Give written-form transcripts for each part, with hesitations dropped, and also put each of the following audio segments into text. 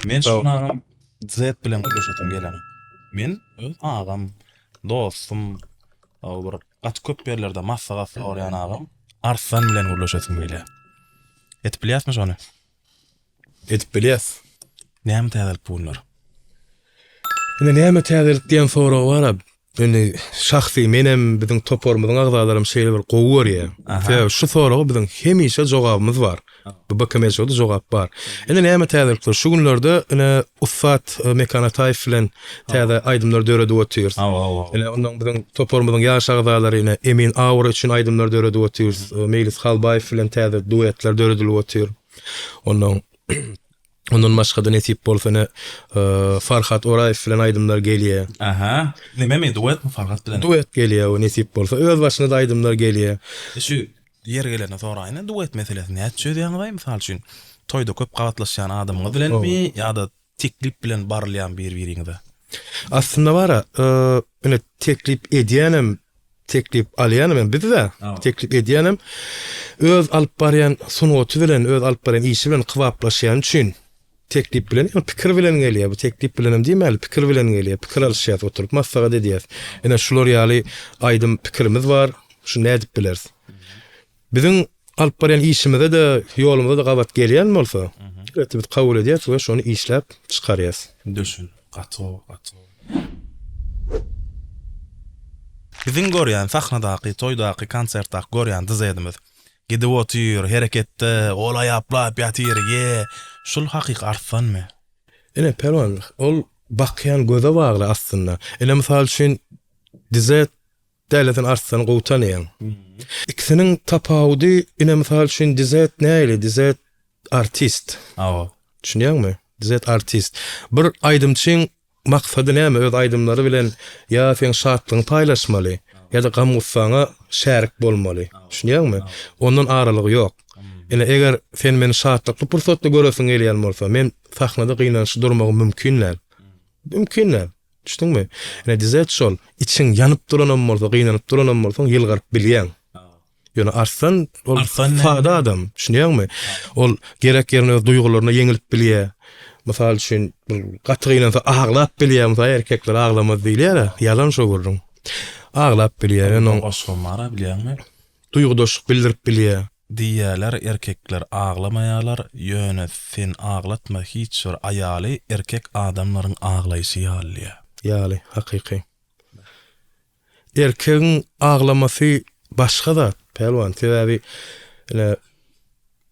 Men şuna zet bilen görüşetim gelen. Men ağam, dostum, o bir gaç köp yerlerde massaga soryan ağam, Arslan bilen görüşetim gelen. Et bilyasmy şonu? Etip bilýäs. Näme täzelik bunlar? Ine näme täzelik diýen soragy bar. Ine şahsy menem biziň topormyzyň agzalarym şeýle bir gowy görýär. Sebäbi şu soraga biziň hemişe jogabymyz bar. Bu bakamaýjak jogap bar. Ine näme täzelik? Şu günlerde ine Uffat Mekanataýew bilen täze aýdymlar döredi ötýär. Ine ondan biziň topormyzyň ýaş agzalary ine Emin Awra üçin aýdymlar döredi ötýär. Meýlis Halbaýew bilen täze duetler döredilip ötýär. Ondan başga nesip bolsa Farhat Oraýew bilen aýdymlar gelýär. Aha. Näme duet mi Farhat bilen? Duet gelýär, o nesip bolsa öz başyna da aýdymlar gelýär. Şu yer gelene soraýyn, duet meselesi näçe diýenler misal üçin toýda köp gabatlaşan adamyňyz bilenmi ýa-da teklip bilen barlayan bir-biriňize? Aslında bara, ine teklip edýänem, teklip alýanem bizde. Teklip edýänem öz alyp barýan sunuty bilen, öz alyp barýan işi bilen kybaplaşýan üçin teklip bilen, pikir bilen gelýär. Bu teklip bilenem diýmeli, pikir bilen gelýär. Pikir alýşýar, oturup massaga dedýär. Ene şular ýaly aýdym pikirimiz bar, şu nädip bilersiz. Biziň alyp barýan işimize de, ýolumyza da gabat gelýän bolsa, biz kabul edýäs we şonu işläp çykarýas. Düşün. Gato. Biziň görýän sahnadaky, toýdaky, konsertdaky görýän dizetimiz. Gidip otyr, hereketde, olay aplap ýatyr, şul hakyky Arslanmy? Ene pelwan, ol bakýan göze bagly aslında. Ene misal üçin dizet däleten Arslan gowtanýan. İkisiniň tapawudy ene misal üçin dizet näýli? Dizet artist. Düşünýärmi? Dizet artist. Bir aýdymçyň maksady näme? Öz aýdymlary bilen ýa sen şatlygyny paýlaşmaly, ýa da gam gussaňa şärik bolmaly. Düşünýärmi? Ondan aralygy ýok. Ene eger sen meni şatlykly pursatda göresin gelýän bolsa, men sahnada gynanşy durmagym mümkinler. Mümkinler. Düşdüňmi? Ene dizet şol, içiň ýanyp duranam bolsa, gynanyp duranam bolsa, ýylgyryp bilýän. Ýöne Arslan fada adam, düşünýärmi? Ol gerek ýerine öz duýgularyna ýeňilip bilýär. Mysal üçin gaty gynansa aglap bilýär, mysal erkekler aglamaz diýler, ýalan şo görürüm. Aglap bilýär, onuň osmara bilýärmi? Duýgudaşyk bildirip bilýär. Diýerler erkekler aglamaýarlar, ýöne sen aglatma hiç bir aýaly erkek adamlaryň aglaýşy ýalýar. Ýaly, hakyky. Erkegiň aglamasy başga da, pelwan, sebäbi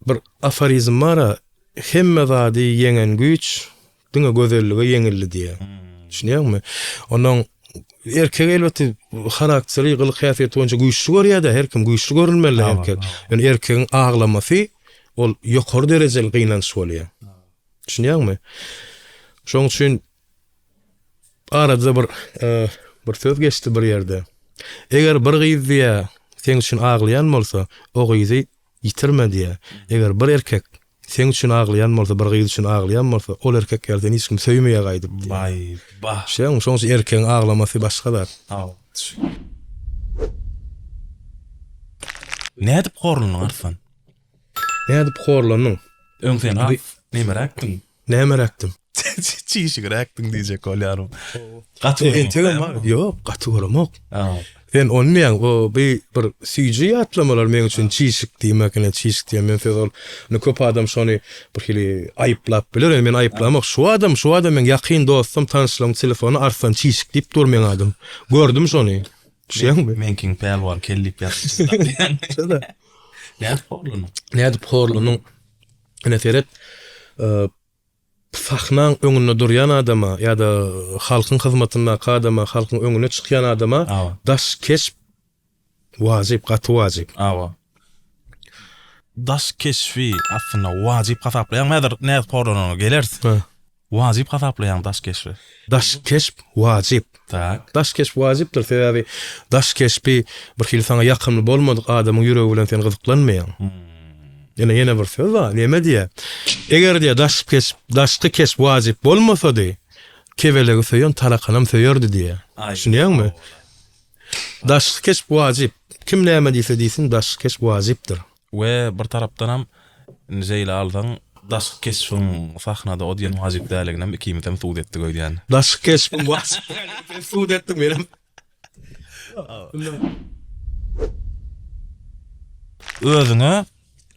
bir aforizm bar, hemme zady ýeňen güç, diňe gözelligi ýeňildi diýär. Düşünýärmi? Onuň erkek elbetde harakteri, ýygyly kıyafeti boýunça güýçlü görýär-de, her kim güýçlü görünmeli erkek. Yani erkegiň aglamasy ol ýokary derejeli gynanç bolýar. Düşünýärmi? Şoň üçin arada bir söz geçdi bir ýerde. Eger bir gyz diýär, sen üçin aglaýan bolsa, o gyzy ýitirme diýär. Eger bir erkek sen üçin aglaýan bolsa, bir gyz üçin aglaýan bolsa, ol erkek ýerden hiç kim söýmeýär gaýdyp diýär. Şoň üçin erkegiň aglamasy başgalar. Nädip horlanyň Arslan? Nädip horlanyň? Öňsen nämerakdyň? Nämerakdym? Çiğşigirakdyň diýjek bolýarym. Ýok, gaty göremok. Ben onmayan, o bir süýji atlamalar men üçin çiğşik diýmekine çiğşik diýen men söz ol. Köp adam şonu bir hili aýyplap biler, men aýyplamak şu adam men ýakyn dostum, tanışlığım telefonu Arslan çiğşik diýip durmayan adam. Gördüm şonu. Şeňmi? Men kiň pelwan kellip ýatdy. Nädip horlanyň? Ene seret sahnaň öňünde durýan adama ýa-da halkyň hyzmatyna adama, halkyň öňüne çykýan adama daş kesip wajyp, gaty wajyp. Daş keşfi aslında wajyp hasaplayan nädip horlanyň gelersiz? Wajyp hasaplayan daş keşfi. Daş kesip wajyp. Tak. Daş kesip wajypdyr, sebäbi daş kespi bir hili sana ýakynly bolmadyk adamyň ýüregi bilen sen gyzyklanmaýan. Ýene bir söz bar, näme diýär? Eger diýär daşky kesip wajyp bolmasady, kewelegi söýen tarakanam söýerdi diýär. Düşünýärmi? Daşky kesip wajyp. Kim näme diýse diýsin, daşky kesip wajypdyr. We bir tarapdan hem nejeyle alsaň daş keşfin sahnada o diýen wajyp däliginem ikimizem suud etdik öýdýän. Daş keşfim was. Suud etdim benim.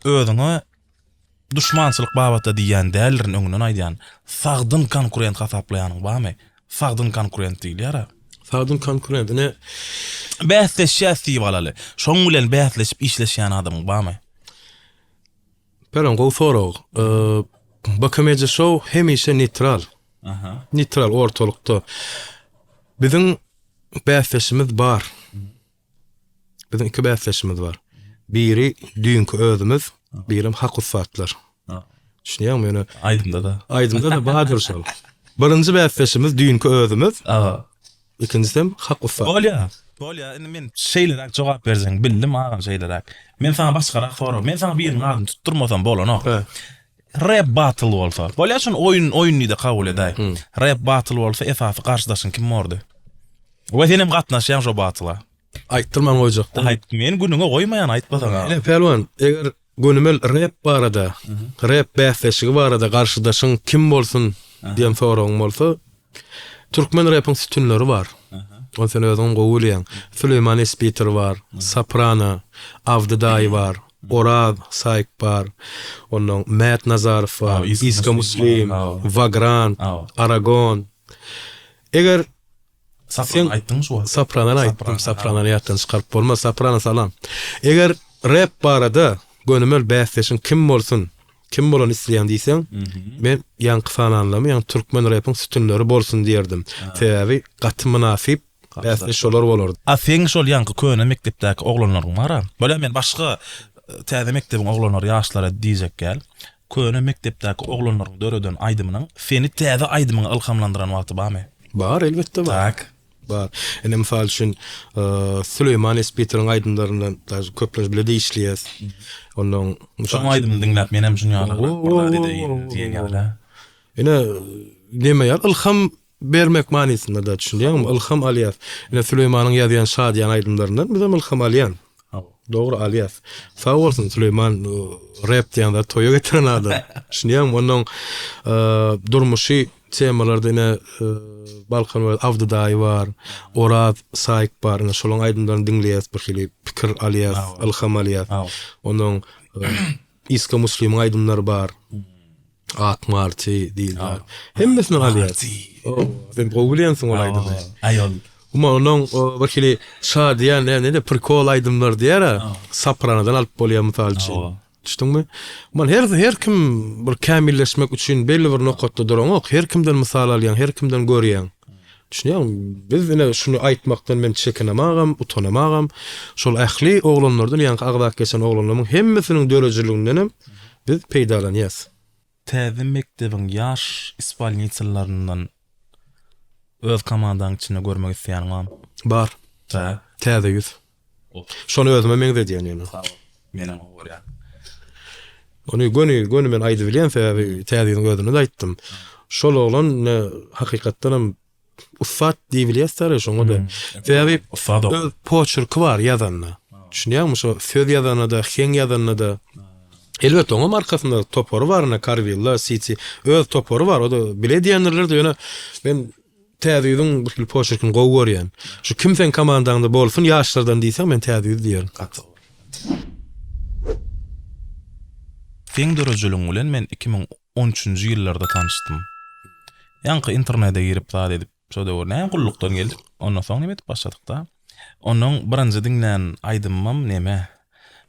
Özüňe düşmançylyk babata diýen dällerin öňünden aýdýan sagdyn konkurent hasaplaýanyň barmy? Sagdyn konkurent diýilýär. Sagdyn konkurent ne? Bäsleşýäsi balaly. Şoň bilen bäsleşip işleşýän adam barmy? Peron go sorag. Bakameje show hemişe neutral. Aha. Neutral ortalykda. Biziň bäsleşimiz bar. Biziň iki bäsleşimiz bar. Biri düňkü özümüz, birim hakyksatlar. Düşünýärmi ýöne? Aýdymda da bahadır şol. Birinji bäsleşimiz düňkü özümüz. İkincisi hakyksat. Bolýa, indi men şeýlerak jogap berseň bildim agam şeýlerak. Men sana başgarak sorap, men sana bir adım tutturmasam bolanok. Rap battle bolsa. Bolýa şun oyunny da kabul edäýin. Rap battle bolsa esasy garşydaşyň kim boldy? We senem gatnaşýan şo battle'a. Aýtdyrman goýjakda. Aýt, men günüňe goýmaýan aýtmasaň. Ene pelwan, eger gönümel rap barada, rap bäsleşigi barada garşydaşyň kim bolsun diýen soragyň bolsa, türkmen rapyň sütünleri bar. O sen özüň gowulýan. Süleyman Espiter var, Soprano, Avdiday var, Orad Sayk var, onuň Mät Nazarow var, Iska Muslim, Vagrant, Aragon. Eger Soprano aýtdyň şu. Soprano aýtdym, Soprano ýatdan çykaryp bolmaz, Soprano salam. Eger rap barada gönümel bäsleşiň kim bolsun? Kim bolan isleýän diýsen, men ýanky sananlamy, ýa türkmen rapyň sütünleri bolsun diýerdim. Täbi gaty münasip bäsleş olar bolardy. Sen şol ýanky köne mekdepdäki oglanlaryň bar. Bolýa men başga täze mekdebiň oglanlary ýaşlara diýjek gel. Köne mekdepdäki oglanlaryň döreden aýdymynyň seni täze aýdymyňa ilhamlandyran wagty barmy? Bar, elbetde bar. Tak. Bar. Ene misal üçin Süleyman Espiter'in aýdymlaryndan köpler bile diýişliýär. Onuň şoň aýdymyny dinläp men hem şunu ýaly diýen ýaly. Ene näme ýar? Ilham bermek manysynda da düşünýärmi? Ilham alýar. Ene Süleymanyň ýazýan şadyan aýdymlaryndan bizim ilham alýan. Dogry alýar. Sag bolsun Süleyman rap diýende toýa getiren adam. Düşünýärmi? Onuň durmuşy temalarda ene Balkan we Avdiday var, Orad Sayk bar, ene şolaň aýdymlaryny dinleýäs, bir hili pikir alýas, ilham alýas. Onuň Iska Muslim aýdymlary bar. Akmarty diýilýär. Hemmesini alýas. Sen gowulýansyň ol aýdymy. Aýol. Uma onuň bir hili şadyan näde prikol aýdymlar diýär. Sopranodan alyp bolýar mysal üçin. Düşdüňmi? Man her kim bir kamilleşmek üçin belli bir nokatda duranok, her kimden mysal alýan, her kimden görýän. Düşünýärmi? Biz ene şunu aýtmakdan men çekinemagam, utanamagam. Şol ähli oglanlardan ýa-ni agzak geçen oglanlaryň hemmesiniň dörejiliginden biz peýdalanýas. Täze mekdebiň ýaş ispalniçylaryndan öz komandaň içinde görmek isleýän bar. Täze ýüz. Şonu özüme meňde diýen ýene. Menem gorýan. Onu gönü men aýdy bilýän sebäbi täzeň gözüne aýtdym. Şol oglan hakykatdan ufat diýilýär şoňa da. Sebäbi öz poçurky bar ýazanna. Düşünýärmi şo söz ýazanna da, hen ýazanna da. Elbetde oňa markasynda topory barna, Carvilla, City, öz topory bar, o da bile diýenler de ýöne men täzeň bir poçurkyny gowy görýän. Şu kimsen komandaňda bolsun ýaşlardan diýsen men täze diýerim. Sen dörejiliň bilen men 2013-nji ýyllarda tanışdym. Ýanky internete girip zat edip şo döwürne gullukdan geldik. Ondan soň näme edip başladyk da. Onuň birinji dinlen aýdymam näme?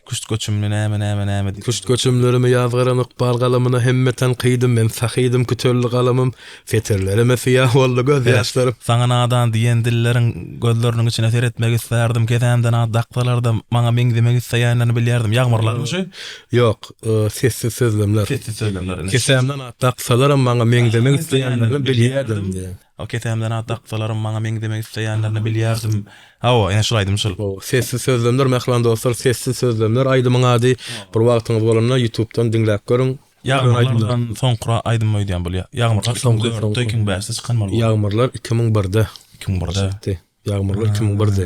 Kuşt göçümlü näme. Kuşt göçümlerimi ýazgaran ykbal galamyna hemmeten kıydym men sahydım kütölli galamym feterlerime fiýah boldy göz ýaşlarym. Saňa nadan diýen dilleriň gözleriniň içine seretmek islerdim. Kezämden adaktalarda maňa meňdemek isleýänlerini bilýärdim. Ýagmyrlarmy şu? Ýok, sessiz sözlemler. Kezämden adaksalaram maňa meňdemek isleýänlerini bilýärdim diýen. O ketemden adaktalarym maňa meňdemek isleýänlerini bilýärdim. Hawa, ýa şol aýdym şol. Sessiz sözlemler mehlanda bolsa sessiz sözlemler aýdymyň ady bir wagtyňyz bolanda YouTube'dan dinläp görüň. Ýagmyrlardan soňra aýdym öýdýän bolýar. Ýagmyrlar soňra 2005-de çykanmar. Ýagmyrlar 2001-de. 2001-de. Ýagmyrlar 2001-de.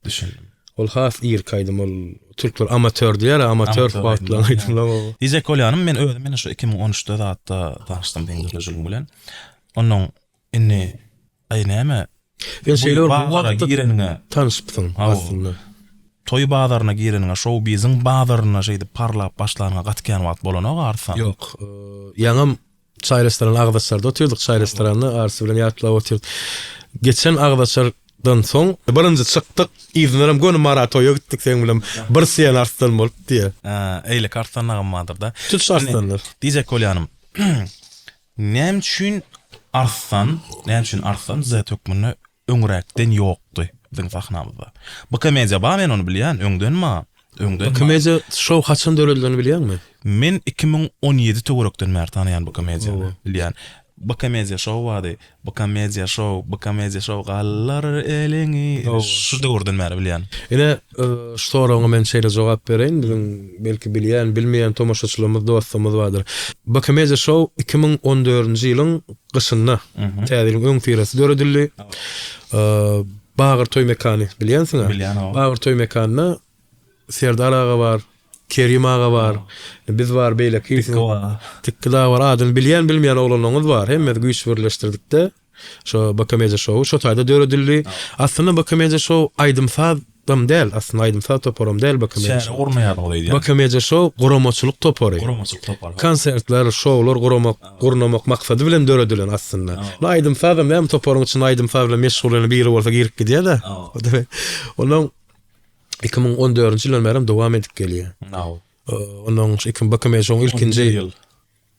Düşündim. Ol has ýer kaýdym ol Türkler amatör diýer, amatör Amatör wagtlar aýdymlar, aýdymlar. Diyecek bolýanym men özüm mene şu 2013'de zatda tanışdym diýilýär bilen. Onuň inni näme? Ben şeýle bir bazara wagtda girenine, tanışypdyň aslında. toy bazarına girenine, show bizning bazarına şeýdi parlap başlaryna gatgan wagt bolanok arsa. Yok. Yaňam çay restoran agdaşlarda oturduk. Çay restoranı arsı bilen ýatlap oturduk. Geçen agdaşlardan soň birinji çykdyk. İzlerim gönü maratoya gittik sen bilen. Bir siýan arslan bolup diýe. Eýle kartlanagam madyr da. Tüt arslanlar. Diyecek bolýanym. Näme üçin arslan zat hökmüne öňräkden ýokdy diň sahnamyzda. Bu komediýa ba men onu bilýän, öňden Komediýa şow haçan döredildiğini bilýärmi? Men 2017 töwerekden bäri tanýan bu komediýany bilýän. Bu komediýa şow wady, bu komediýa şow gallar elini. Şu döwürden bäri bilýän. Ine şu soragyňa men şeýle jogap bereýin. Belki bilýän, bilmeýän tomaşaçylarymyz, dostlarymyz bardyr. Bu komediýa şow 2014-nji ýylyň gyşynda täzeliň öň firasy döredildi. Bagır toy mekany bilýänsiňi? Bilýän. Bagır toy mekanyna Serdar ağa var, Kerim ağa var, biz var beýle Tikla var, adyn bilýän bilmeýän oglanyňyz var. Hemme güýç birleşdirdik de. Şo bu komediýa şow şu taýda döredildi. Aslında bu komediýa şow aýdymsazam däl, aslında aýdymsaz toparam däl bu komediýa. Şäher urmaýar bolýar. Bu komediýa şow guramaçylyk topary. Konsertler, şowlar gurnamak maksady bilen döredilen aslında. Aýdymsazam hem toparyň üçin aýdymsaz bilen meşgul biri bolsa girip gidýär da. Onuň 2014-nji ýylyň bäri dowam edip gelýär. Onuň bu komediýanyň ilkinji ýyl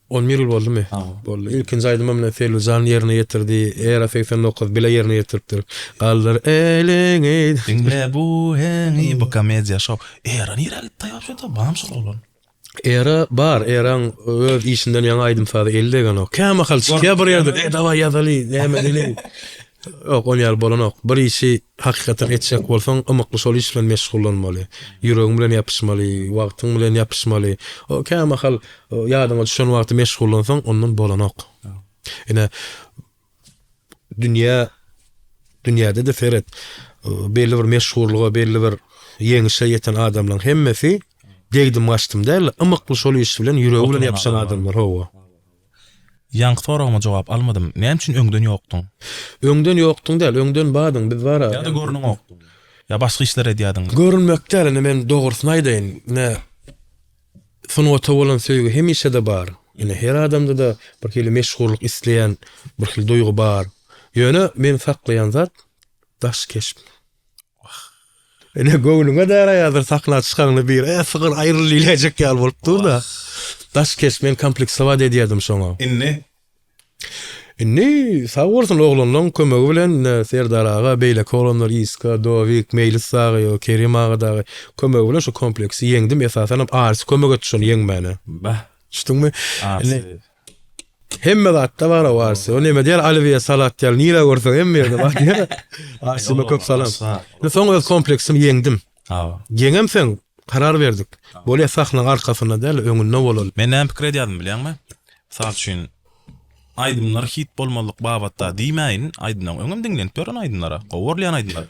11 ýyl boldymy? Boldy. İlkinji aýdym bilen Feluzan ýerine ýetirdi. Era 89 bile ýerine ýetiripdir. Gallar elini. Dinle bu heni bu komediýa şow. Era nire taýap bağımsız bolan. Era bar, Eran öz işinden ýa aýdymsaz elde o. Käme halçyka bir ýerde, dawa ýazaly, näme dili. Yok, on ýal bolanok. Bir işi hakikaten etjek bolsaň, ymykly şol iş bilen meşgullanmaly. Ýüregiň bilen ýapyşmaly, wagtyň bilen ýapyşmaly. O käme hal ýadyňa düşen wagty meşgullansaň, ondan bolanok. Ene dünýäde de feret belli bir meşgullyga, belli bir ýeňişe ýeten adamlaryň hemmesi degdim açtım däl, ymykly şol iş bilen ýüregi bilen ýapşan adamlar howa. Ýanky soragyma jogap almadym. Näme üçin öňden ýokdyň? Öňden ýokdyň däl, öňden badyň, biz bara. Ya da görnüň ýokdy. Ya başga işler edýädiň. Görünmek däl, men dogrusyny aýdaýyn. Ne sunwata bolan söýgi hemişe de bar. Ine her adamda da bir kili meşgullyk isleýän bir kili duýgu bar. Ýöne men saklaýan zat daş keşp. Ene göwnüňe däre ýazyr sakla çykanyny bir sygyr aýrylyjak ýal bolup dur da. Daş keşp men kompleks sawat edýärdim şoňa. Inni sağ bolsun oglanyň kömegi bilen Serdar ağa, beýle kolonlar Iska, Dowik, Mejlis ağa, Kerim ağa da kömegi bilen şu kompleksi ýeňdim. Esasen arsy kömek etdi şonu ýeňmäne. Şuňmy? Hemme zatda bar arsy. O näme diýer Alwiye salat ýal nire görseň hemme ýerde bar diýer. Arsyma köp salam. Soňra kompleksim ýeňdim. Ýeňem sen karar verdik. Bolýa sahnaň arkasyna däl öňünde bolal. Men näme pikir edýärdim bilýärmi? Sal üçin aýdymlar hit bolmalyk babatda diýmäýin, aýdymlar öňüm diňlenip ýören aýdymlara. Gowurlayan aýdymlar.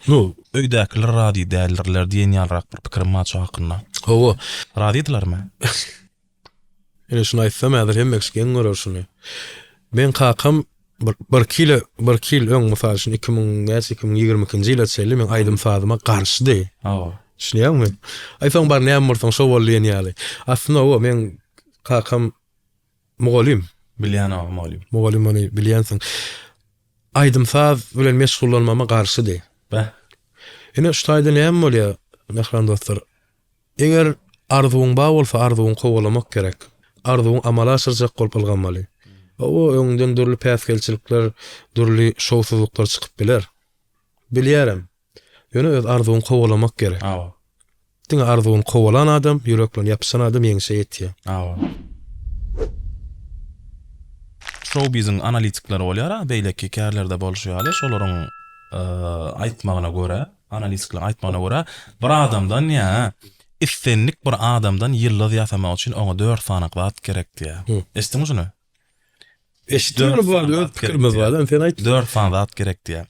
Öýdäkiler rady däldirler diýen ýalrak bir pikirim bar çaqynna. Owa, Radydylarmy? Ene şunu aýtsam häzir hemme geçen görür şunu. Men kakam bir kilo öň mysal üçin 2022-nji ýylda çelli men aýdymsazyma garşydy. Şunýarmy? Aýsaň bar näme bolsaň şo bolýan ýaly. Aslında o men kakam mugallim. Bilýän o mugallim. Mugallim ony bilýänsiň. Aýdymsaz bilen meşgullanmama garşydy. Ene şu taýda näme bolýar? Mehran dostlar. Eger arzuň bar bolsa arzuň gowalamak gerek. Arzuň amala aşyrjak bolup alganmaly. O öňden dürli päsgelçilikler, dürli şowsuzluklar çykyp biler. Bilýärem. Ýöne öz arzuň gowalamak gerek. Diň arzuň gowalan adam, ýürek bilen ýapyşan adam ýeňişe ýetýär. Show bizning analitikler bolýar, beýleki kärlerde bolşýar, şolaryň aýtmagyna görä, analitikler aýtmagyna görä, bir adamdan ýa issenlik bir adamdan ýyllar ýasamak üçin ona 4 sanyk wagt gerek diýär. Eşdiňmi şunu? Eşdiňmi bu öz pikirimiz bar, sen aýt. 4 sanyk wagt gerek diýär.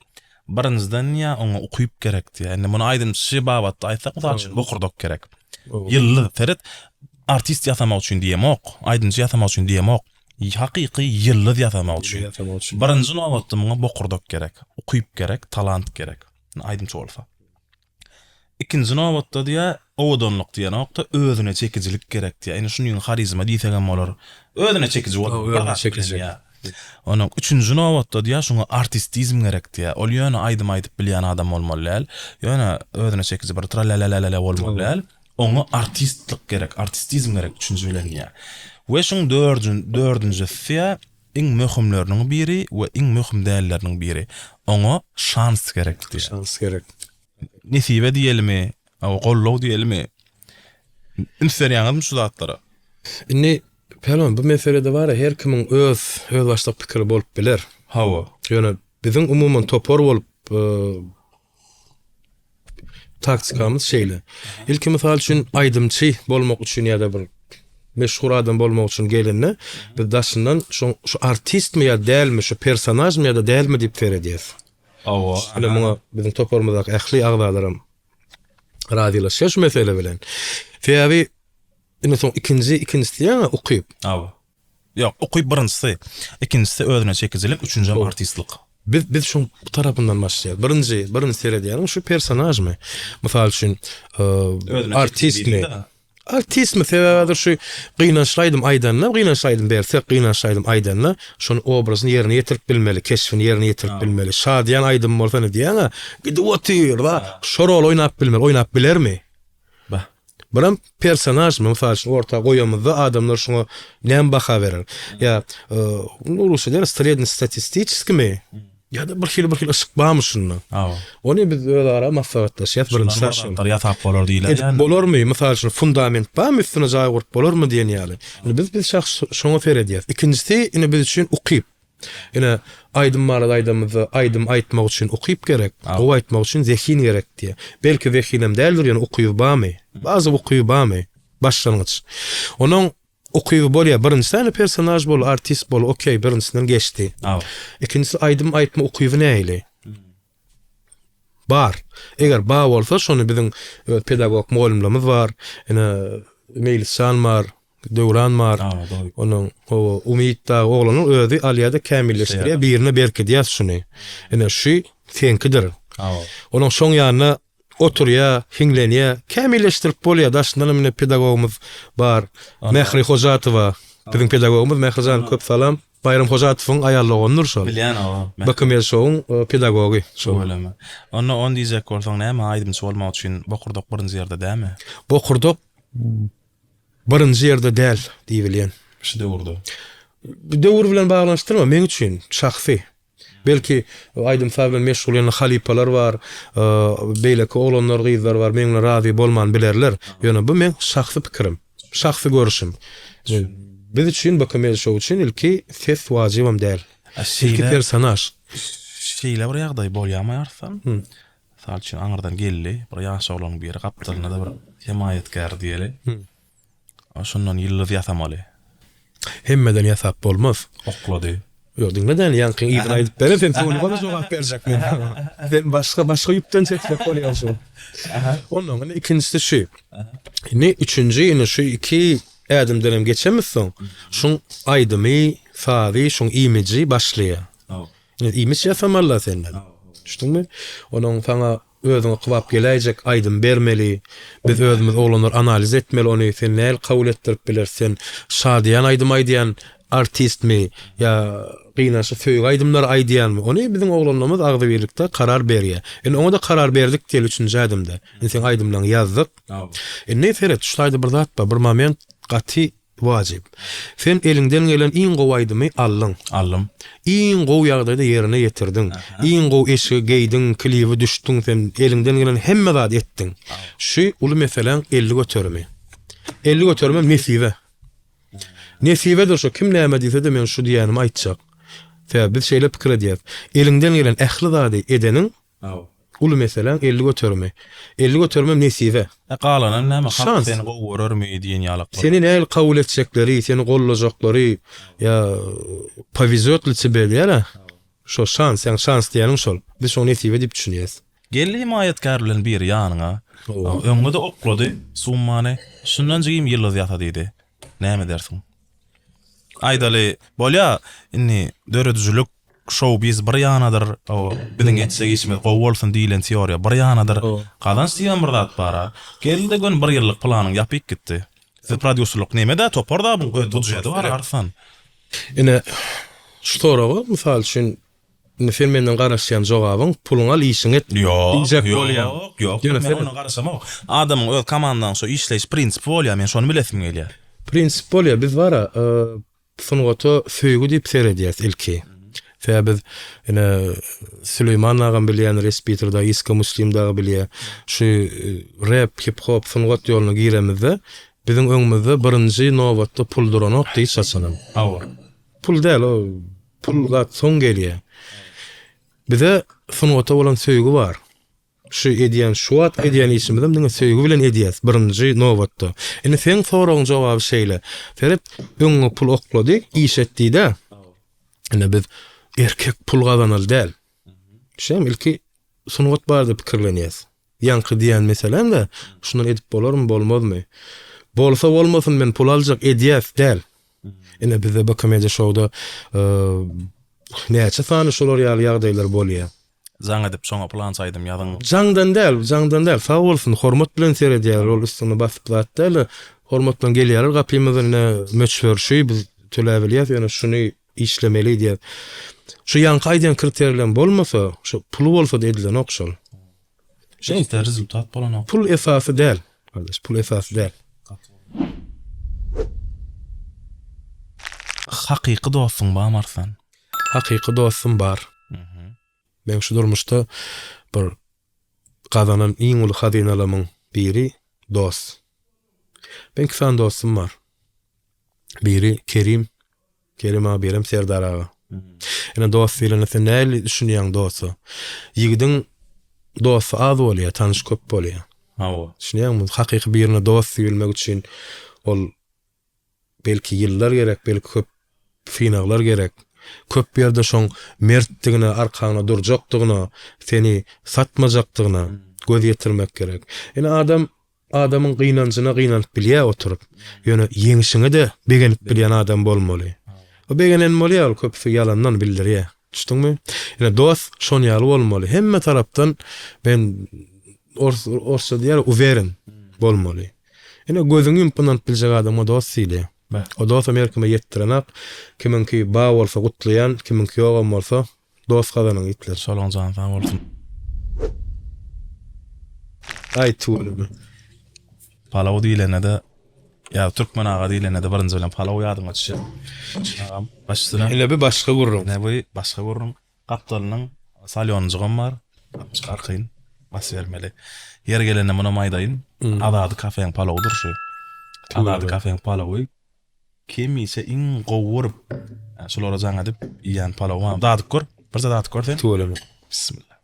Birinizden ýa ona okuýup gerek diýär. Indi muny aýdym şi babatda aýtsak, bu üçin okurdok gerek. Yıllı Ferit artist ýasamak üçin diýemok, aýdynçy ýasamak üçin diýemok. Hakyky yıllı ýasamak üçin. Birinji nowatda muňa bokurdok gerek, ukyp gerek, talant gerek. Aýdynçy bolsa. İkinji nowatda diýä owdonluk diýen nokta özüne çekijilik gerek diýä. Ýani şunyň harizma diýsegem bolar. Özüne çekiji bolar. Onuň üçünji nowatda diýä şuňa artistizm gerek diýä. Ol ýöne aýdym aýdyp bilýän adam bolmaly. Ýöne özüne çekiji bir tralalalala bolmaly. Oňa artistlik gerek, artistizm gerek üçünji bilen diýä. We şuň dördünjisi iň möhümleriniň biri we iň möhüm dälleriniň biri. Oňa şans gerek diýä. Şans gerek. Nesibe diýelmi, gollow diýelmi? Inserýaňyzmy şu zatlara? Inni pelon bu meselede var ya, her kimin öz başlyk pikiri bolup biler. Hawa. Ýöne biziň umumyň topor bolup taktikamyz şeýle. İlki misal üçin aýdymçy bolmak üçin ýa-da bir meşhur adam bolmak üçin gelinne biz daşyndan şu artist mi ýa dälmi, şu personaj mi ýa-da dälmi diýip berediýiz. Hawa. Ýöne muňa biziň topormyzdaky ähli agdalarym radylaşýar şu mesele bilen. Feýabi ine soň ikincisi ýa ukyp. Hawa. Ýok, ukyp birinçisi. İkincisi özüne çekijilik, üçünji artistlik. Biz şu tarapyndan başlaýar. Birinci serediýär şu personajmy. Mysal üçin artistmi? Artistmi sebäbi şu gynançlaýdym bersek gynançlaýdym aýdanla şonu obrazyny ýerine ýetirip bilmeli, keşfini ýerine ýetirip bilmeli. Şadyan aýdym bolsa ne diýäňa? Gidi otyr da şorol oýnap bilmeli, oýnap bilermi? Biram personaj mysal üçin orta goýamyzda adamlar şoňa näme baha berer? Ya urusy der sredni statistическими ya da bir hil ışıkbamy şunu. Onu biz özara maslahatlaşýar birinji şaşy. Ýatap bolar diýiler. Bolarmy? Mysal üçin fundament barmy üstüne jaý gurup bolarmy diýen ýaly. Biz şoňa feredýär. İkincisi ine biz üçin ukyp. Ine aýdym barada aýdym aýtmak üçin ukyp gerek. O aýtmak üçin zehin gerek diýe. Belki zehinem däldir, ýani ukyp barmy? Bazy ukyp barmy? Başlangyç. Onuň ukyp bolýar, birinçisi personaj bol, artist bol, okey, birincisinden geçdi. İkincisi aýdym aýtma ukypy näýli? Bar. Eger bar bolsa şonu biziň pedagog mugallimlerimiz bar. Ene Meýlisjan bar, Döwran bar. Onuň Umit da oglanyň özi alýada kämilleşdirýär, birine berkidýär şunu. Ene şu senkidir. Onuň şoň ýanyna oturýa, hinglenýä, kämilleşdirip bolýar. Daşyndan mine pedagogumuz bar. Mehri Hojatowa, biziň pedagogumuz Mehrijan köp salam. Bayram Hojatowyň aýallagynyr şol. Bilýän o. Bakym ýaşawyň pedagogy. Şolama. Onu diýjek bolsaň näme aýdymçy bolmak üçin bokurdok birinji ýerde dämi? Bokurdok birinji ýerde däl diýilýän. Şu döwürde. Döwür bilen baglanşdyrma men üçin şahsy. Belki aýdym sabilen meşgul ýaly halipalar bar, beýleki oglanlar, gyzlar bar, meňle razy bolman bilerler. Ýöne bu men şahsy pikirim, şahsy görüşim. Biz üçin bakym ýaşaw üçin ilki ses wajybam däl. Ilki personaj. Şeýle bir ýagdaý bolýarmaýarsan. Misal üçin aňyrdan geldi, bir ýaş oglan bir ýere gapdyryna da bir hemayetkär diýeli. Şondan ýylly ýasamaly. Hemmeden ýasap bolmaz. Oklady. Ýok, diňleden ýanky ýygyny aýdyp beren, sen şonu bana jogap berjek men. Ben başga ýupdan çekip bolýar şu. Onuň ikincisi şu. Ne üçünji ýene şu iki adamdan geçemezsin. Şoň aýdymy, fary, şoň imiji başlaýar. Imiji ýasamallar senden. Düşdüňmi? Onuň saňa özüňe kybap geläjek aýdym bermeli. Biz özümiz oglanlar analiz etmeli onu. Sen näl kabul etdirip bilersen, şadyan aýdym aýdýan artistmi ya gynançy söýg aýdymlar aýdýanmy? Onu biziň oglanlarymyz agdy birlikde karar berýär. Ona da karar berdik diýil üçünji adymda. Sen aýdymlaň ýazdyk. Ne feret şuýdy bir zat bar, bir moment gaty wajyp. Sen elinden gelen iň gowy aýdymy allyň. Iň gowy ýagdaýda ýerine ýetirdiň. Iň gowy eşigi geýdiň, klibi düşdüň, sen elinden gelen hemme zat etdiň. Şu uly meselen 50 götürmi. 50 götürmem nesibe. Nesibedir şu, kim näme diýse de men şu diýänim aýtjak. Biz şeýle pikir edýäs. Elinden gelen ähli zady edeniň uly meselen 50 götürmi. 50 götürmem nesibe. Galanan näme hak seni gowurarmy diýen ýalyk. Seni näl kabul etjekleri, seni gollajaklary ya повезёт ли тебе ýa-da? Şo şans diýeniň şol. Biz şonu nesibe diýip düşünýäs. Gelli himayetgar bilen bir ýanyňa Öňe de oklady, summany. Şundan jigim ýylyz ýata diýdi. Näme dersiň? Aýdaly, bolýa, inni döredüjülük showbiz bir ýanadyr, biziň etsek işimiz gowy bolsun diýilen teoriýa bir ýanadyr. Gadan diýen bir zat bara. Geldi gün bir ýyllyk planyň ýapyp gitdi. Siz prodüserlik näme-de toparda bu tutujady bar arsan. Ine şu soraga mysal üçin filmden garaşýan jogabyň puluň al işiň et. Yok. Men onu garaşamam. Adamyň öz komandan so işleýiş prinsipi bolýar, men şonu bilesim gelýär. Prinsip bolýar, biz bara sunugato söýgü diýip seredýäs ilki. Biz ine Süleyman agam bilýän Respitorda, Iska Muslimda bilýär. Şu rap, hip hop sunugat ýoluny giremizde biziň öňümizde birinji nowatda pul duranok diýip saçanam. Pul däl, o pulga soň gelýär. Bize sunugata bolan söýgü bar. Şu edýän şuat edýän işimizde diňe söýgü bilen edýäs birinji nowatda. Ene sen soragyň jogaby şeýle. Ferip öňe pul oklady, iş etdi-de. Ene biz erkek pul gazanal däl. Şem ilki sunugat bardy pikirlenýäs. Ýanky diýen meselem de şundan edip bolarmy, bolmazmy? Bolsa bolmasyn men pul aljak edýäs däl. Ene bize bakamyjak şowda näçe sany şolar ýagdaýlar bolýar. Zaň edip soňa plan saýdym ýadyň. Jaňdan däl, sag bolsun, hormat bilen seredýär, ol üstüne basyp zatdy, hormat bilen gelýär, gapymyzdan möçberşi biz töläbilýär, ýani şuny işlemeli diýär. Şu ýanky aýdyan kriterlerden bolmasa, şu pul bolsa da edilen okşal. Şeýle rezultat bolan. Pul esasy däl, kardeş, pul esasy däl. Hakyky dostum barmy arsan? Hakyky dostum bar. Men şu durmuşda bir gazanan iň uly hazynalarymyň biri dost. Ben iki tane dostum var. Biri Kerim abi, berim Serdar ağa. Ene dost bilen sen näli düşünýän dosty? Ýigdiň dosty az bolýar, tanış köp bolýar. Düşünýärmi? Hakyky birine dost bilmek üçin ol belki ýyllar gerek, belki köp finaglar gerek. Köp ýerde şoň mertdigine, arkaňa durjakdygyna, seni satmajakdygyna göz ýetirmek gerek. Ene adamyň gynanjyna gynanyp bilýär oturup. Ýöne ýeňişiňe de begenip bilýän adam bolmaly. O begenen bolýar, köpüsi ýalandan bildirýär. Düşdüňmi? Ene dost şon ýaly bolmaly. Hemme tarapdan ben orsa diýär, uwerin bolmaly. Ene gözüňi ýumpanap biljek adama dost diýilýär. O dost Amerikama ýetdirenak, kiminki ba bolsa gutlayan, kiminki ýogam bolsa dost gazanyň itler. Şolon jansan bolsun. Aýtulmy. Palaw diýilende ya türkmen ağa diýilende de birinji bilen palaw ýadyma düşýär. Agam başsyna Hele bir başga gurrun. Ne bu başga gurrun? Kaptalynyň salyonjygam bar. Çarkyn bas bermeli. Yer gelende muna maýdaýyn. Adady kafeň palawdyr şu. Adady kafeň palawy. Kim ise in gowurup şolara jaň edip ýan palawa dadyk gör. Bir dadyk gör sen. Tuğulamy. Bismillah.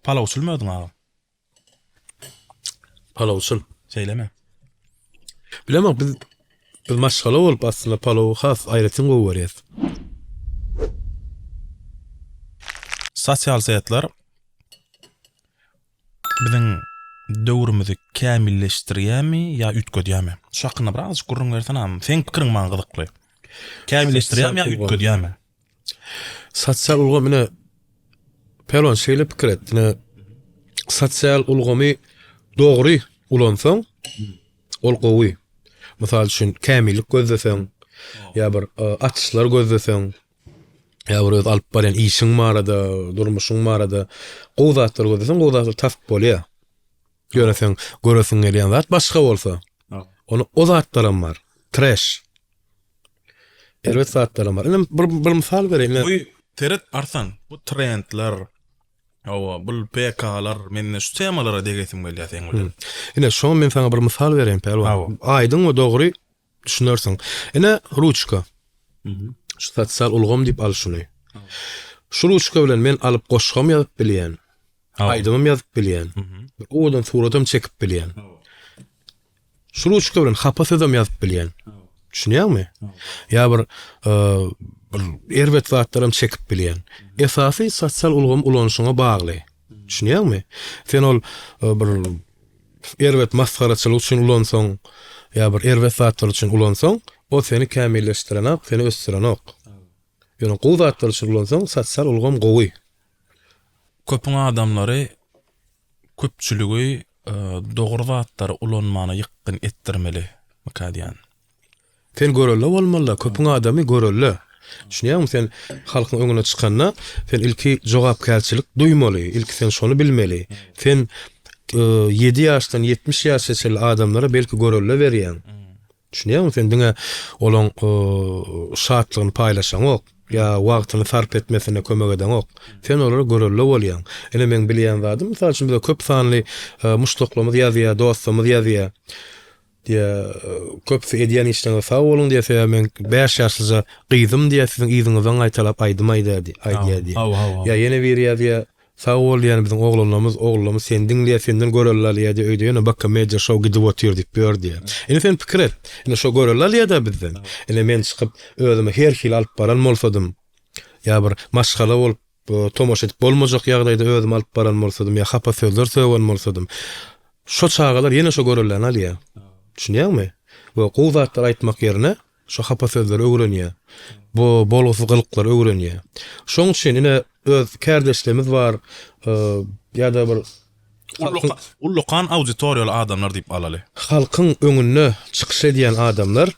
Palaw sülmedin ağa. Palaw usul. Seyleme. Bilemok biz maşgala bolup aslında palaw has aýratyn gowurýar. Sosial sätler biziň döwrümüzi kämilleşdirýärmi ýa ütgödýärmi? Şu hakynda biraz gurrun bersen, sen pikiriň maňa gyzykly. Kämilleşdirýärmi ýa ütgödýärmi? Sosial ulgamy mine pelon şeýle pikir etdi. Sosial ulgamy dogry ulansaň, ol gowy. Mysal üçin kämillik gözleseň, ýa bir atışlar gözleseň, ýa bir alyp barýan işiň barada, durmuşyň barada, gowzatlar gözleseň, gowzatlar tap bolýar. Göresen gelýän zat başga bolsa. Onu o zatlarym bar. Trash. Elbet zatlarym bar. Bir misal bereyim. Bu teret arsan, bu trendler, bu PK'lar, men şu temalara degesim gelýär sen bilen. Ine şoň men sana bir misal bereyim pelwan. Aýdyň o dogry düşünersiň. Ine ruçka. Şu sosial ulgam diýip al şuny. Şu ruçka bilen men alyp goşgam ýazyp bilýän. Aýdymym ýazyp bilýän. Odan suratym çekip bilýän. Şu ruçka bilen hapasydam ýazyp bilýän. Düşünýärmi? Ýa bir erbet zatlarym çekip bilýän. Esasy sosial ulgam ulanyşyňa bagly. Düşünýärmi? Sen ol bir erwet masgaraçylyk üçin ulansaň, ýa bir erwet zatlar üçin ulansaň, o seni kämilleşdirenek, seni ösdirenek. Ýöne gowy zatlar üçin ulansaň, sosial ulgam gowy. Köpüň adamlary köpçüligi dogry zatlary ulanmany ýykyn etdirmeli. Makadiýan. Sen görelle bolmaly, köpüň adamy görelle. Düşünýärmi, sen halkyň öňüne çykanda, sen ilki jogapkärçilik duýmaly, ilki sen şonu bilmeli. Sen 7 ýaşdan 70 ýaşaçyl adamlara belki görelle berýän. Düşünýärmi, sen diňe olan şatlygyny paýlaşaň ok, ýa wagtyny sarp etmesine kömek eden ok. Sen olara görelle bolýan. Ene men bilýän zadym, mysal üçin biz köp sanly muşluklarymyz ýazýar, dostlarymyz ýazýar. diye köpsi edýän işleňe sag bolun diýse men 5 ýaşlyja gyzym diýe siziň iziňizden aýtalap aýdymaydy aýdýady. Ya ýene bir ýa sag bol ýani biziň oglanlarymyz senden diýe senden göreller ýa-da öýde ýene bakka media show gidip otyrdyk bör diýe. Ene sen pikir et. Ene şo göreller ýa-da bizden. Ene men çykyp özüme her hil alyp baran bolsadym. Ya bir maşgala bolup tomoş edip bolmajak ýagdaýda özüme alyp baran bolsadym ýa hapa sözler söýen bolsadym. Şo çağalar ýene şo görellerni alýar. Düşünýärmi? Bu gowzatlar aýtmak ýerine şo hapa sözler öwrenýär. Bu bolgusy gylyklar öwrenýär. Şoň üçin ine öz kärdeşlerimiz bar, ýa-da bir ullukan auditoriýal adamlar diýip alaly. Halkyň öňüne çykyş edýän adamlar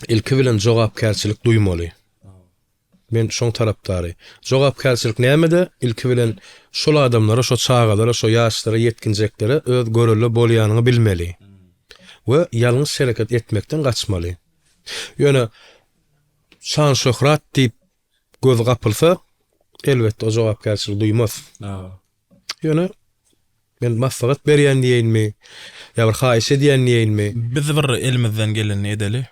ilki bilen jogapkärçilik duýmaly. Men şoň tarapdary. Jogapkärçilik näme-de? Ilki bilen şol adamlara, şo çağalara, şo ýaşlara, yetkinjeklere öz görelle bolýanyny bilmeli. Ve yalnız şereket etmekten kaçmalı. Ýöne şan şöhrat diýip göz gapylsa, elbetde o jogapkärçilik duýmaz. Ýöne men maslahat berýän diýenmi, ýa bir haýyş edýän diýenmi? Biz bir elimizden geleni edeli.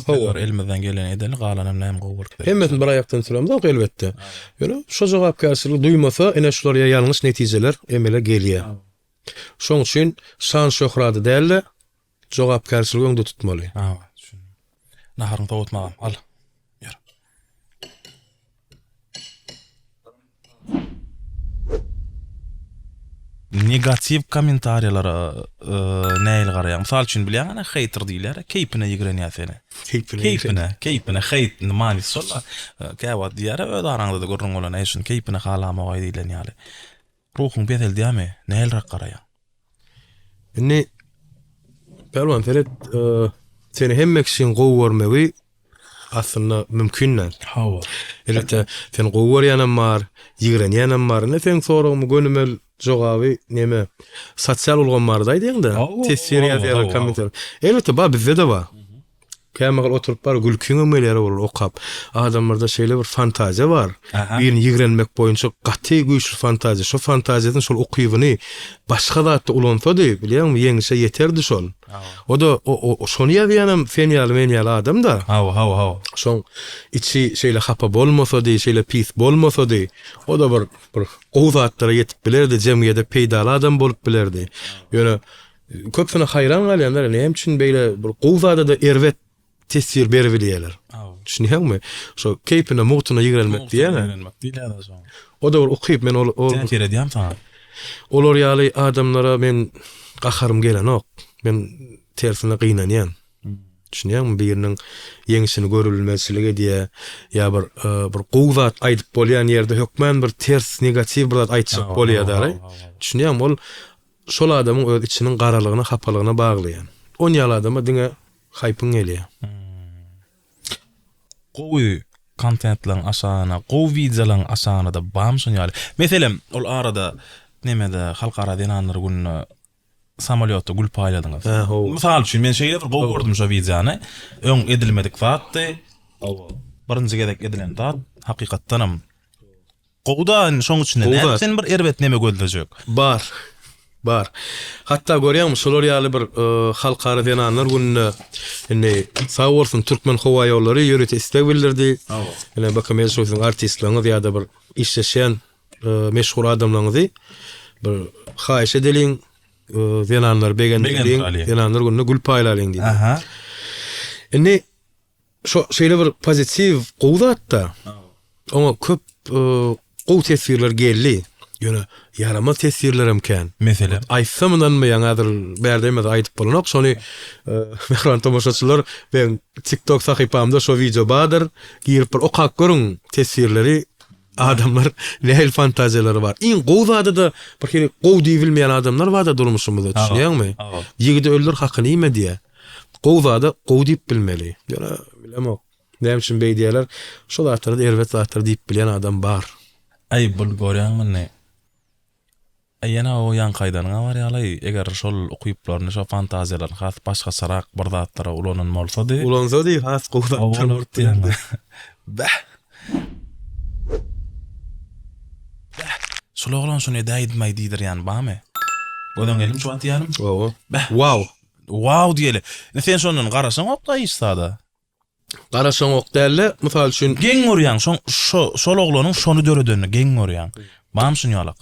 Howar elimizden geleni edeli, galanam näme gowurk. Hemmetin bir aýakdan turamyz elbetde. Ýöne şo jogapkärçilik duýmasa, ene şolara ýalňyş netijeler emele gelýär. Şoň üçin şan şöhraty däl, jogapkärçilik öňde tutmaly. Naharyň tawatmagam. Al. Ýer. Negativ kommentariýlara näil garaýan. Mysal üçin bilýän, ana hater diýler, keypine ýigrenýär seni. Keypine hate mani solla. Käwat diýär, öz araňda da görüň bolan eşin keypine halamagy diýilen ýaly. Ruhun bedel diýämi? Näil garaýan. Ine Pelwan Ferit seni hemmek için gowurmagy aslında mümkünler. Hawa. Elbette sen gowurýanam bar, ýigrenýänam bar. Ne sen soragymy gönümel jogaby neme? Sosial ulgam bar daýdyňda. Tesir ýazýar kommentar. Elbette ba bizde de bar. Kämegal oturup bar gülküň ömeleri bolar okap. Adamlarda şeýle bir fantaziýa bar. Birini ýigrenmek boýunça gaty güýçlü fantaziýa. Şo fantaziýadan şol okybyny başga zatda ulansa-da, bilýärmi, ýeňişe ýeterdi şol. O da şonu ýazýanam sen ýaly men ýaly adam da. Hawa. Şoň içi şeýle hapa bolmasa-da, şeýle pis bolmasa-da, o da bir gowzatlara ýetip bilerdi, jemgyýetde peýdaly adam bolup bilerdi. Ýöne köpüne hayran galýanlar, näme üçin beýle bir gowzada da erwet tesir berbilýärler. Düşünýärmi? Şo keypine mutuna ýigrenmek diýene. O da okyp men ol Täsir edýär sana. Olar ýaly adamlara men gaharym gelen ok. Men tersine gynanýan. Düşünýärmi? Biriniň ýeňişini görülmezligi diýe ýa bir gowzat aýdyp bolýan ýerde hökmen bir ters negativ bir zat aýtjak bolýar. Düşünýärmi? Ol şol adamyň öz içiniň garalygyna, hapalygyna baglýan. On ýaly adama diňe hype'ın gelýär. Gowy kontentlaryň aşagyna, gowy videolaryň aşagyna da bamşyn ýaly. Meselem, ol arada nemede halkara denanlar günü samolyotda gül paýladyňyz. Mysal üçin men şeýle bir gowy gördüm şo videony. Öň edilmedik fatdy. Birinji gedek edilen zat hakykatdanam gowdan şoň üçin sen bir erwet neme gözlejek. Bar. Hatta görýärmi şolar ýaly bir halkara denanlar gününe ine sag bolsun türkmen howa ýollary ýöret istek bildirdi. Ine bakam ýa-da artistlaryň ýa-da bir işleşen meşhur adamlaryň bir haýyş edeliň denanlar begendiň denanlar gününe gül paýlalyň diýdi. Ine şo şeýle bir pozitiv gowzatda. Ama köp gowy tesirler geldi. Ýöne ýarama tesirlerim kän. Mesela Aýtsamdan mı ýa-da bärdemez aýdyp bolanok şonu mehran tomoşaçylar ben TikTok sahypamda şo video badyr girip bir okak görüň tesirleri adamlar nähil fantaziýalary bar. Iň gowy zady da bir kere gowy diýip bilmeýän adamlar bar da durmuşymyzda düşünýärmi? Ýigide öldür hakyny ime diýe. Gowy zady gowy diýip bilmeli. Ýa-da bilemok. Näme üçin beýdiýärler? Şo zatlary erwet zatlary diýip bilýän adam bar. ay bul görýänmi ne? Ayana o yan kaydanyňa bar ýaly, eger şol okuyuplarny şo fantaziýalar has başga sarak bir zatlara ulanyn bolsa-dy. Ulansa diýip has gowy zatlar ortýandy. Bah. Şol oglan şonu daýdmay diýdir ýani bamy. Godan gelim şu atýanym. Wow. Bah. Wow. Wow diýeli. Ne sen şonun garaşaň okda ýyşsada. Garaşaň ok dälle, mysal üçin Geň görýän şol oglanyň şonu döredeni geň görýän. Bam şunu ýalak.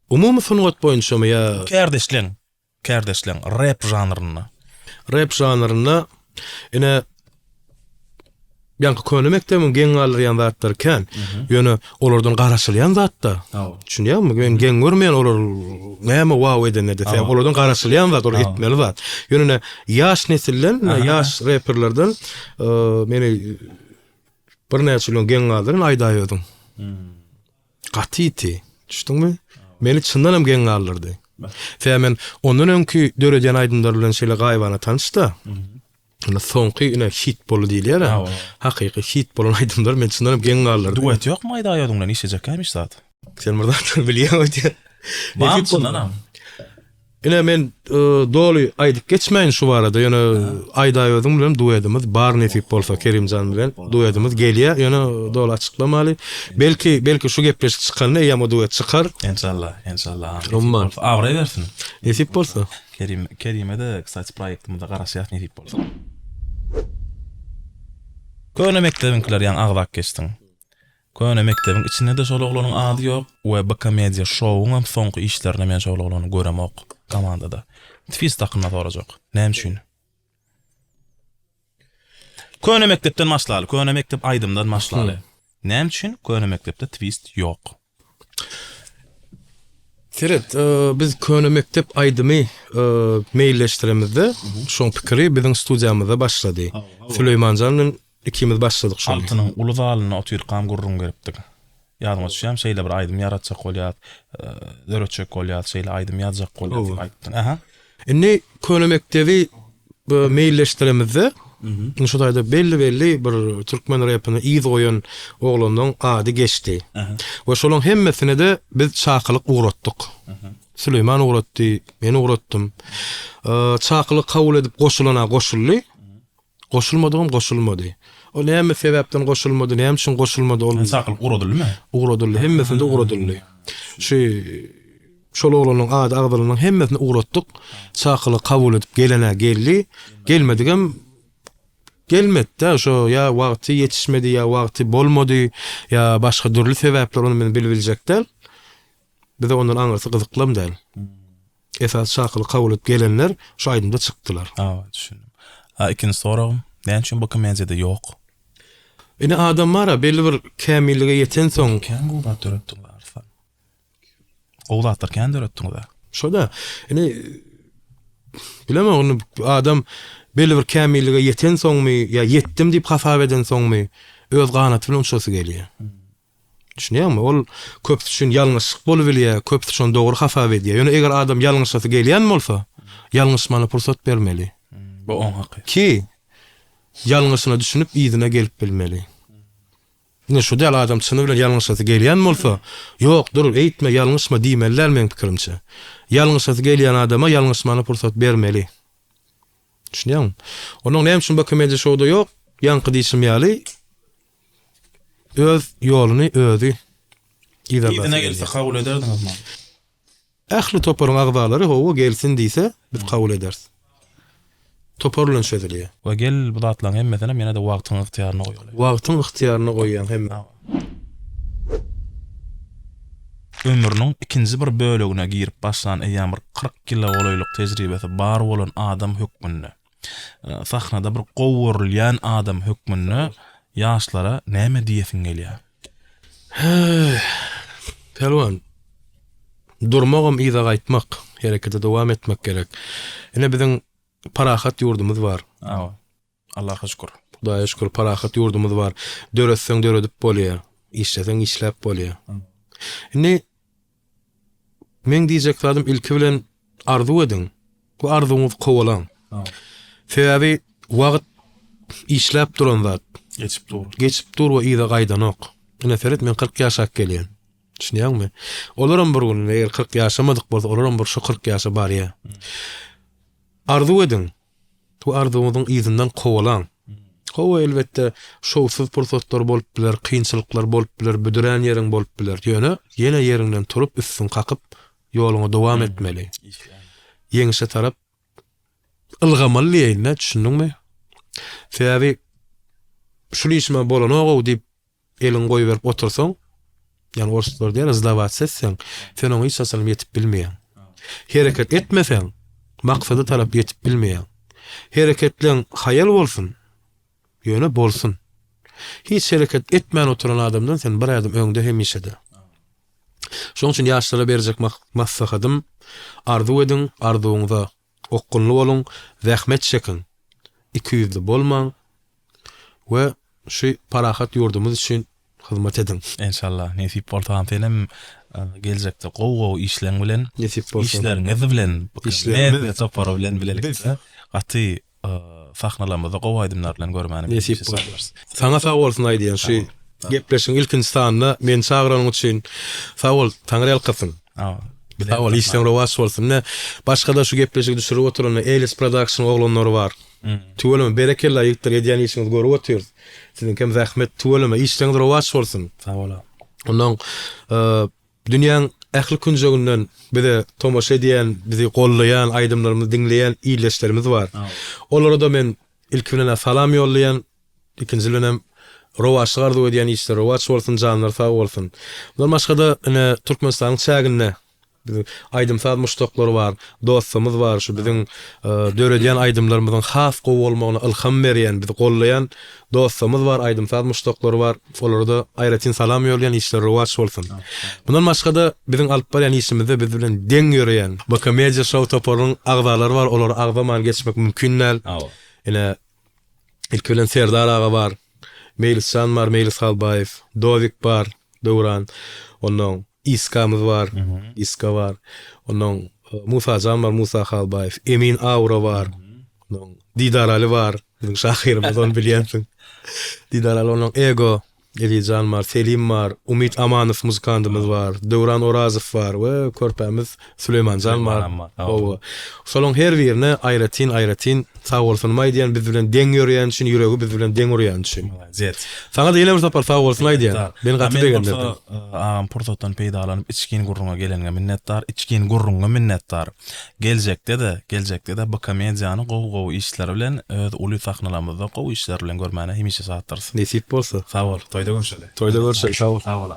umumy sunugat boýunça mı ya Kärdeşleň rap janryna. rap janryna ine ýanky köne mekdebiň geň alýan zatlar kän. Ýöne olardan garaşylýan zatda. Düşünýärmi? Men geň görmeýän olar näme wow edene desem, olardan garaşylýan zat, olar etmeli zat. Ýöne ýaş nesilden, ýaş rapperlerden meni bir näçe ýyl geň aldyran aýdaýdym. Gatyti. Düşdüňmi? Meni çyndanam geň aldyrdy. Sen ondan öňki döredýän aýdymlar bilen şeýle gaýbana tanışdy. Ona soňky ine hit bolu diýilýär. Hakyky hit bolan aýdymlar men çyndanam geň aldyrdy. Duet ýokmy aýdaýadyňdan işejekmiş zat. Sen murdan bilýär. Bam çyndanam. Ine men doly aýdyp geçmeýin şu barada. Ýöne aýdaýadym bilen duetimiz bar nesip bolsa Kerimjan bilen duetimiz gelýär. Ýöne doly açyklamaly. Belki şu gepleşik çykanda ýa-da duet çykar. Inşallah. Umman. Awra bersin. Nesip bolsa. Kerime de kısaç proýektimizde garaşýat nesip bolsa. Köne mektebiňkiler ýa agdak geçdiň. Köne mektebiň içinde de şol oglanyň ady ýok. We Bakamedia şowuň soňky işlerini men şol oglany göremok komandada. Twist hakkında sorajak. Näme üçin? Köne mektepden başlaly. Köne mektep aýdymdan başlaly. Näme üçin? Köne mektepde twist ýok. Seret, biz köne mektep aýdymy meýilleşdiremizde şoň pikiri biziň studiýamyzda başlady. Süleymanjanyn ikimiz başladyk şol. Altynyň uluzalyna otyr kam gurrun geripdik. Ýadyma düşýär, şeýle bir aýdym yaratjak bolýar, döretjek bolýar, şeýle aýdym ýazjak bolýar diýip aýtdyn. Aha. Indi köne mektebi meýilleşdiremizde şu taýda belli bir türkmen rapyny iýiz goýan oglanyň ady geçdi. We şolaň hemmesine de biz çakylyk uğratdyk. Süleyman uğratdy, men uğrattym. Çakylyk kabul edip goşulana goşuldy. Goşulmady. O näme sebäpden goşulmady, näme üçin goşulmady ol. Çakylyk uğradylmy? Uğradyldy, hemmesinde uğradyldy. Şol oglanyň ady agdalynyň hemmesini uğratdyk. Çakylyk kabul edip gelene geldi. Gelmedigem gelmedi. Şo ya wagty ýetişmedi, ya wagty bolmady, ya başga dürli sebäpler onu men bilbiljekler. Bize ondan aňyrsy gyzyklam däl. Esas çakylyk kabul edip gelenler şu aýdymda çykdylar. Düşündüm. Ikinci soragym, näme üçin bu komediýada ýok? Ine adam mara belli bir kämillige ýeten soň Kän gowat döretdiňler. Gowatlar kän döretdiňler. şoda ine bilemem onu adam belli bir kämillige ýeten soňmy ya ýetdim diýip hasap eden soňmy öz ganaty bilen şosy gelýär. Düşünýärmi? Ol köpüs üçin ýalňyşlyk bolup bilýär, köpüs üçin dogry hasap edýär. Ýöne eger adam ýalňyşlysy gelýän bolsa, ýalňyşmana pursat bermeli. Bu on haqqy. Ki ýalňyşyna düşünüp ýyzyna gelip bilmeli. Ne şu däl adam çyny bilen ýalňyşlysy gelýän bolsa, ýok, dur, eýtme, ýalňyşma diýmeler men pikirimçe. Ýalňyşlysy gelýän adama ýalňyşmana pursat bermeli. Düşünýärmi? Onuň näme üçin bu komediýa şowda ýok? Ýanky diýişim ýaly öz ýoluny özi Ýyzyna gelse kabul ederdiňizmi? Ähli toparyň agdalary howa gelsin diýse, biz kabul ederiz. Toparlan şöyle. Ve gel bu zatlaryň hemmesine mene de wagtyň ygtyýaryna goýýarlar. Wagtyň ygtyýaryna goýýan hemme. Ömrüniň ikinji bir bölegine girip başlan eýän bir 40 ýyl bolaylyk tejribesi bar bolan adam hökmünde. Sahnada bir gowurulýan adam hökmünde ýaşlara näme diýesin gelýär? Pelwan, durmagam ýa-da gaýtmak, herekete dowam etmek gerek. Ine biziň parahat ýurdumyz bar. Allah'a şükür. Hudaýa şükür parahat ýurdumyz bar. Döretseň döredip bolýar, işleseň işläp bolýar. Ine men diýjeklerim ilki bilen arzu edin. Bu arzuňyz kowalan. Sebäbi wagt işläp duran zat. Geçip dur we ýa-da gaýdanok. Ine seret men 40 ýaşa gelýän. Düşünýärmi? Olaram bir gün eger 40 ýaşamadyk bolsa, olaram bir şu 40 ýaşa bar ýa. Arzu edin. Bu arzuňyzyň ýyzynyň kowalan. Kowa elbetde şowsuz pursatlar bolup biler, kynçylyklar bolup biler, büdüren ýeriň bolup biler. Ýöne ýene ýerinden turup üstün kakyp ýoluňa dowam etmeli. Ýeňişe tarap ylgamaly ýene, düşündiňmi? Sebäbi şu işime bolanogo diýip elin goýup berip otursaň, ýani oruslar diýer, zdavat etseň, sen oňa hiç asal ýetip bilmeýän. Hereket etmeseň, maksady tarap ýetip bilmeýän. Hereketleň hayal bolsun, ýöne bolsun. Hiç hereket etmän oturan adamdan sen bir adım öňde hemişede. Şoň üçin ýaşlara berjek maslahatym, arzu edin, arzuňyza okkunly bolun, zähmet çekin. 200'li bolmaň we şu parahat ýurdumyz üçin hyzmat edin. İnşallah nesip bolsaň senem geljekde gow işleň bilen, Nesip bolsun. işleriňiz bilen, İşlerimiz- işlerimiz topar bilen bilelikde. Gaty sahnalarymyzda gow aýdymlar bilen görmäni. Nesip bolsun. Sana sag bolsun aýdýan şu gepleşiň ilkinji sanyna men çagyranyň üçin sag bol, Taňry alkasyn. Sag bol, işleň rowaç bolsun. Ne başga da şu gepleşik düşürip oturan Elis Production oglanlary bar. Tuweleme berekella ýygtyr edýän işiňiz görüp oturýar. Sizin kem zähmet tuweleme işleň rowaç bolsun. Sag bola. Ondan dünýäň ähli künjegünden bize tomaşa edýän, bizi gollaýan, aýdymlarymyzy diňleýän iýleşlerimiz bar. Olara da men ilki bilen salam ýollaýan, ikinji bilen rowaç gardy edýän işler rowaç bolsun, janlar sag bolsun. Bundan başga da ine Türkmenistanyň çäginde bizim aýdym saz muştoklary bar, dostumyz bar, şu bizim döredýän aýdymlarymyzyň has gowy bolmagyna ilham berýän, bizi gollaýan dostumyz bar, aýdym saz muştoklary bar. Olara da aýratyn salam ýollaýan işler rowaç bolsun. Bundan başga da bizim alyp barýan işimizde biz bilen deň ýöreýän Baka Media Show toparyň agzalary bar, olar agzaman geçmek mümkinnel. Ine ilk bilen Serdar aga bar, Meliscan bar, Melis Halbayev, Dovik bar, Dowran, ondan İskamız var, İska var, ondan Musa Can var, Musa Halbayev, Emin Aura var, ondan Didar Ali var, bizim şahirimiz onu bilýänsiň. Didar Ali, ondan Ego, Elican var, Selim var, Umit Amanov muzikantymyz var, Dowran Orazow var we körpämiz Süleyman Can var. Şolaň her birine aýratyn sag bolsun maýdýan, biz bilen deň ýöreýän üçin, ýüregi biz bilen deň urýan üçin. Zet. Saňa da ýene bir tapar sag bolsun aýdýan. Ben gaty degendim. Ağam pursatdan peýdalanyp içkin gurrunga gelenge minnetdar, içkin gurrunga minnetdar. Geljekde de Baka Mediany gow işleri bilen öz uly sahnalarymyzda gow işleri bilen görmäni hemişe saatdyrsyn. Nesip bolsa. Sag bol, toýda görüşeli. Toýda görüşeli. Sag bol.